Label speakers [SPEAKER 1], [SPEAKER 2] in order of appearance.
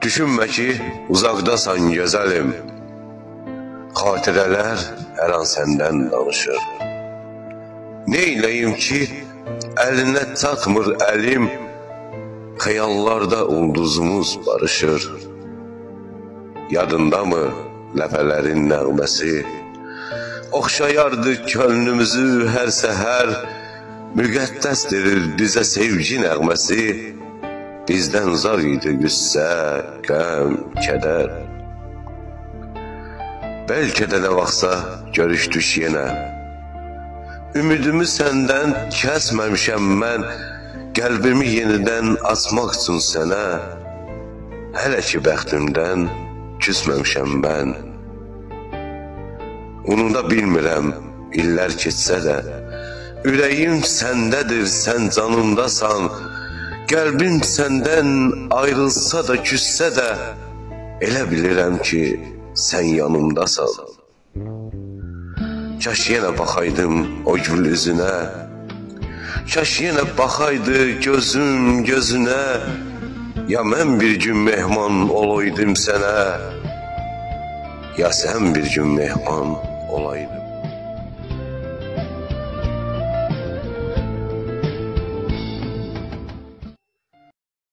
[SPEAKER 1] Düşünmə ki, uzaqdasan gözəlim. Xatirələr hər an səndən danışır. Neyləyim ki, əlinə çatmır əlim, xəyallarda ulduzumuz barışır. Yadındamı ləpələrin nəğməsi? Oxşayardı könlümüzü hər səhər, müqəddəsdir bizə sevgi nəğməsi. Bizdən zar idi qüssə, qəm, kədər. Bəlkə də nə vaxtsa görüşdük yenə. Ümidimi səndən kəsməmişəm mən, qəlbimi yenidən açmaq üçün sənə. Hələ ki bəxtimdən küsməmişəm mən. Unuda bilmirəm, illər keçsə də, ürəyim səndədir, sən canımdasan. Qəlbim səndən ayrılsa da, küssə də, elə bilirəm ki, sən yanımdasan. Kaş yenə baxaydım o gül üzünə, kaş yenə baxaydı gözüm gözünə. Ya mən bir gün mehman olaydım sənə, ya sən bir gün mehman olaydın.